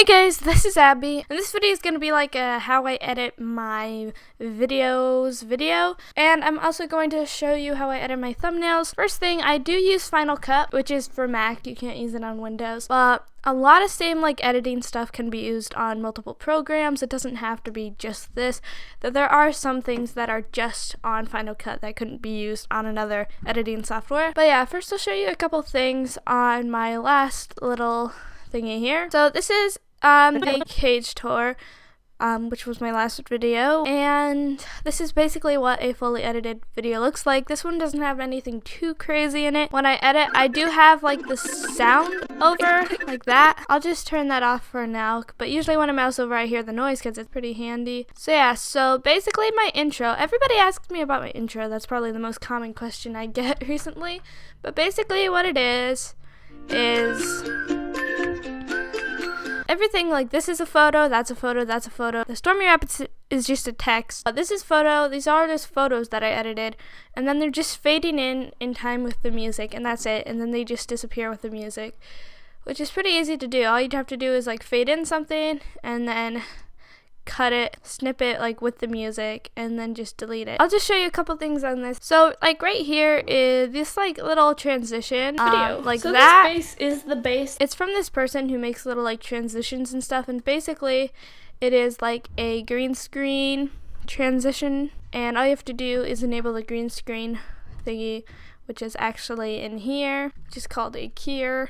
Hey guys, this is Abby, and this video is going to be like a how I edit my videos video, and I'm also going to show you how I edit my thumbnails. First thing, I do use Final Cut, which is for Mac. You can't use it on Windows, but a lot of same like editing stuff can be used on multiple programs. It doesn't have to be just this. That there are some things that are just on Final Cut that couldn't be used on another editing software. But yeah, first I'll show you a couple things on my last little thingy here. So this is the cage tour, which was my last video, and this is basically what a fully edited video looks like. This one doesn't have anything too crazy in it. When I edit, I do have like the sound over like that. I'll just turn that off for now, but usually when I mouse over I hear the noise because it's pretty handy. So yeah, so basically my intro, everybody asks me about my intro. That's probably the most common question I get recently, but basically what it is everything. Like, this is a photo, that's a photo, that's a photo. The Stormy Rapids is just a text. This is photo, these are just photos that I edited, and then they're just fading in time with the music, and that's it, and then they just disappear with the music, which is pretty easy to do. All you'd have to do is like fade in something and then cut it, snip it like with the music, and then just delete it. I'll just show you a couple things on this. So like right here is this like little transition video, like so that. This base is the base. It's from this person who makes little like transitions and stuff, and basically it is like a green screen transition, and all you have to do is enable the green screen thingy, which is actually in here, which is called a keyer.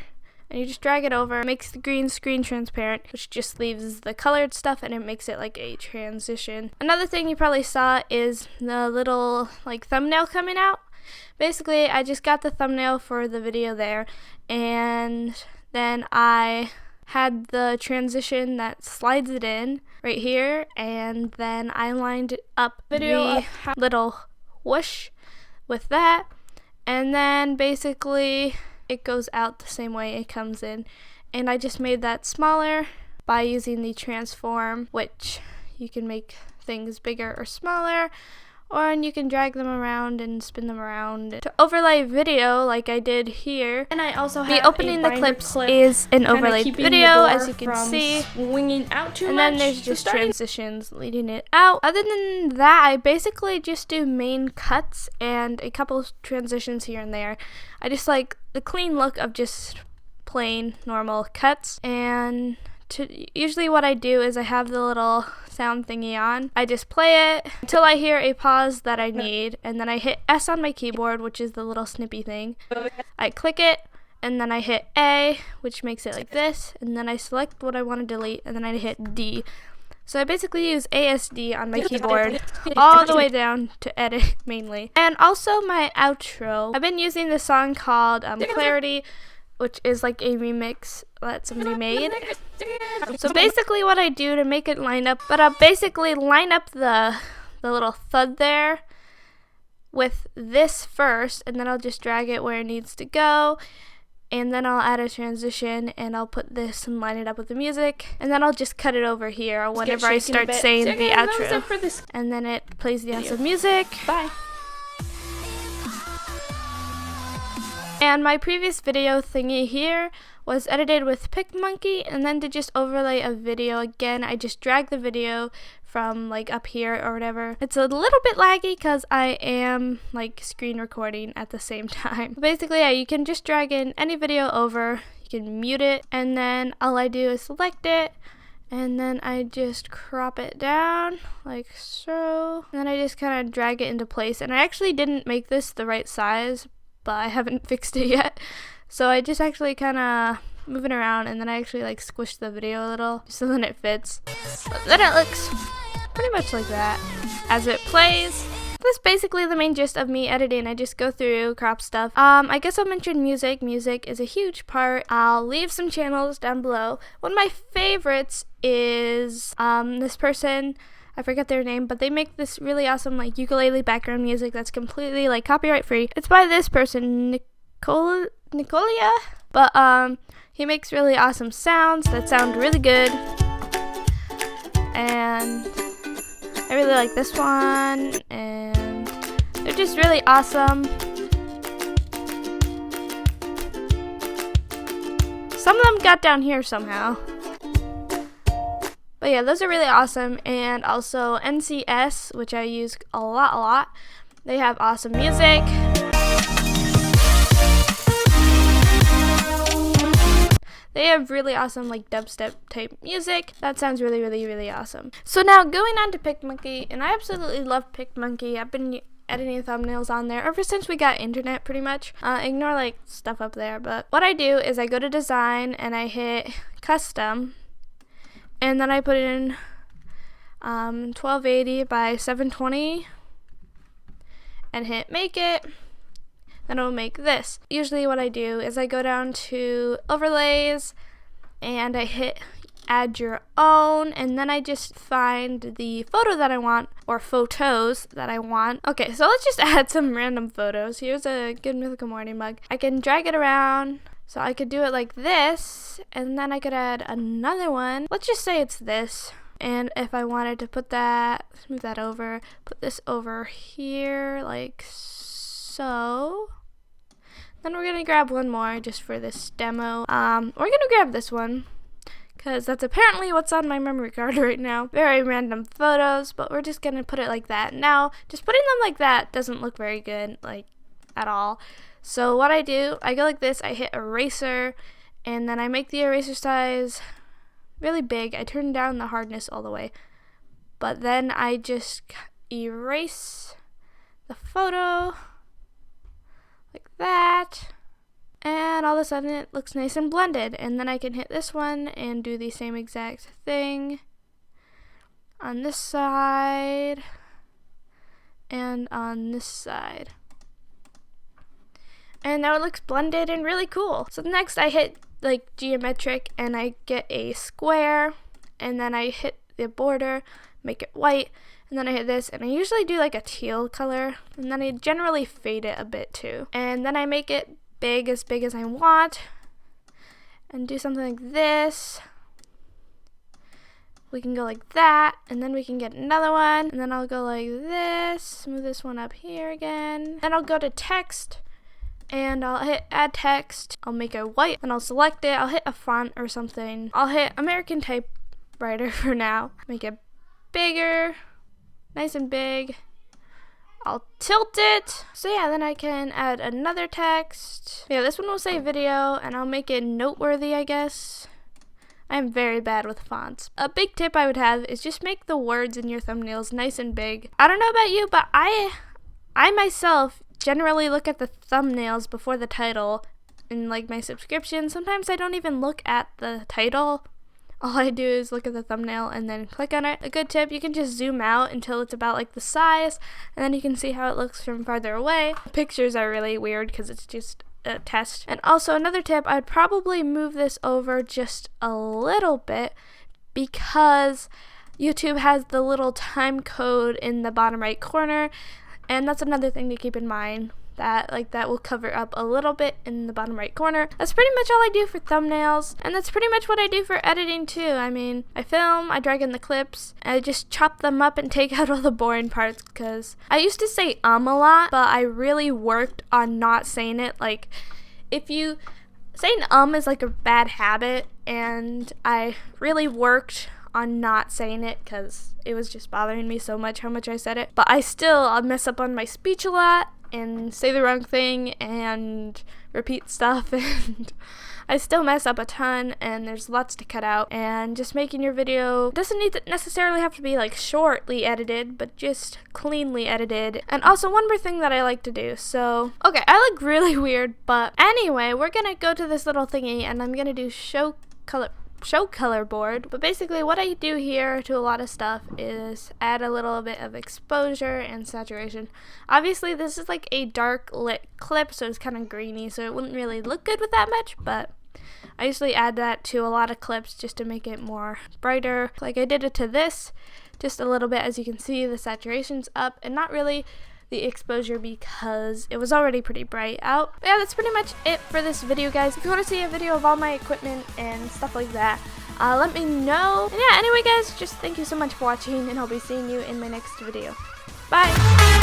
And you just drag it over, it makes the green screen transparent, which just leaves the colored stuff, and it makes it like a transition. Another thing you probably saw is the little like thumbnail coming out. Basically, I just got the thumbnail for the video there, and then I had the transition that slides it in right here, and then I lined up the little whoosh with that, and then basically it goes out the same way it comes in, and I just made that smaller by using the transform, which you can make things bigger or smaller, or you can drag them around and spin them around to overlay video like I did here. And I also have the opening the clips is an overlay video, as you can see, swinging out too much, and then there's just transitions leading it out. Other than that, I basically just do main cuts and a couple transitions here and there. I just like the clean look of just plain normal cuts, and usually what I do is I have the little sound thingy on. I just play it until I hear a pause that I need, and then I hit S on my keyboard, which is the little snippy thing. I click it, and then I hit A, which makes it like this, and then I select what I want to delete, and then I hit D. So I basically use ASD on my keyboard all the way down to edit mainly. And also my outro. I've been using this song called Clarity, which is like a remix that somebody made. So basically what I do to make it line up, but I'll basically line up the little thud there with this first, and then I'll just drag it where it needs to go, and then I'll add a transition, and I'll put this and line it up with the music, and then I'll just cut it over here whenever I start saying the outro, and then it plays the outro music. Bye. And my previous video thingy here was edited with PicMonkey, and then to just overlay a video again, I just drag the video from like up here or whatever. It's a little bit laggy because I am like screen recording at the same time. Basically, yeah, you can just drag in any video over, you can mute it, and then all I do is select it, and then I just crop it down like so, and then I just kind of drag it into place. And I actually didn't make this the right size, but I haven't fixed it yet, so I just actually kind of move it around, and then I actually like squish the video a little so then it fits. But then it looks pretty much like that as it plays. That's basically the main gist of me editing. I just go through, crop stuff. I guess I'll mention music. Music is a huge part. I'll leave some channels down below. One of my favorites is this person, I forget their name, but they make this really awesome like ukulele background music that's completely like copyright free. It's by this person, Nicolia, but he makes really awesome sounds that sound really good, and I really like this one, and they're just really awesome. Some of them got down here somehow. But yeah, those are really awesome. And also NCS, which I use a lot. They have awesome music. They have really awesome like dubstep type music. That sounds really awesome. So now going on to PicMonkey, and I absolutely love PicMonkey. I've been editing thumbnails on there ever since we got internet, pretty much. Ignore like stuff up there, but what I do is I go to design and I hit custom, and then I put in 1280 by 720 and hit make it. Then it'll make this. Usually what I do is I go down to overlays and I hit add your own, and then I just find the photo that I want, or photos that I want. Okay, so let's just add some random photos. Here's a Good Mythical Morning mug. I can drag it around, so I could do it like this, and then I could add another one. Let's just say it's this. And if I wanted to put that, move that over, put this over here like so. Then we're gonna grab one more just for this demo. We're gonna grab this one because that's apparently what's on my memory card right now. Very random photos, but we're just gonna put it like that. Now, just putting them like that doesn't look very good, like at all. So what I do, I go like this, I hit eraser, and then I make the eraser size really big. I turn down the hardness all the way, but then I just erase the photo like that, and all of a sudden it looks nice and blended. And then I can hit this one and do the same exact thing on this side and on this side, and now it looks blended and really cool. So next I hit like geometric and I get a square, and then I hit the border, make it white, and then I hit this, and I usually do like a teal color, and then I generally fade it a bit too. And then I make it as big as I want, and do something like this. We can go like that, and then we can get another one, and then I'll go like this, move this one up here again. Then I'll go to text, and I'll hit add text. I'll make it white, and I'll select it. I'll hit a font or something. I'll hit American Typewriter for now. Make it bigger, nice and big. I'll tilt it. So yeah, then I can add another text. Yeah, this one will say video, and I'll make it noteworthy, I guess. I'm very bad with fonts. A big tip I would have is just make the words in your thumbnails nice and big. I don't know about you, but I myself generally look at the thumbnails before the title in like my subscription. Sometimes I don't even look at the title. All I do is look at the thumbnail and then click on it. A good tip, you can just zoom out until it's about like the size, and then you can see how it looks from farther away. Pictures are really weird because it's just a test. And also another tip, I'd probably move this over just a little bit because YouTube has the little time code in the bottom right corner, and that's another thing to keep in mind, that that will cover up a little bit in the bottom right corner. That's pretty much all I do for thumbnails, and that's pretty much what I do for editing too. I mean, I film, I drag in the clips, and I just chop them up and take out all the boring parts, because I used to say a lot, but I really worked on not saying it. Like, if you saying is like a bad habit, and I really worked on not saying it because it was just bothering me so much how much I said it. But I'll mess up on my speech a lot and say the wrong thing and repeat stuff, and I still mess up a ton, and there's lots to cut out. And just making your video doesn't need to necessarily have to be like shortly edited, but just cleanly edited. And also one more thing that I like to do. So, okay, I look really weird, but anyway, we're gonna go to this little thingy, and I'm gonna do show color board. But basically what I do here to a lot of stuff is add a little bit of exposure and saturation. Obviously this is like a dark lit clip, so it's kind of grainy, so it wouldn't really look good with that much, but I usually add that to a lot of clips just to make it more brighter. Like I did it to this just a little bit. As you can see, the saturation's up and not really the exposure because it was already pretty bright out. But yeah, that's pretty much it for this video, guys. If you want to see a video of all my equipment and stuff like that, let me know. And yeah, anyway guys, just thank you so much for watching, and I'll be seeing you in my next video. Bye!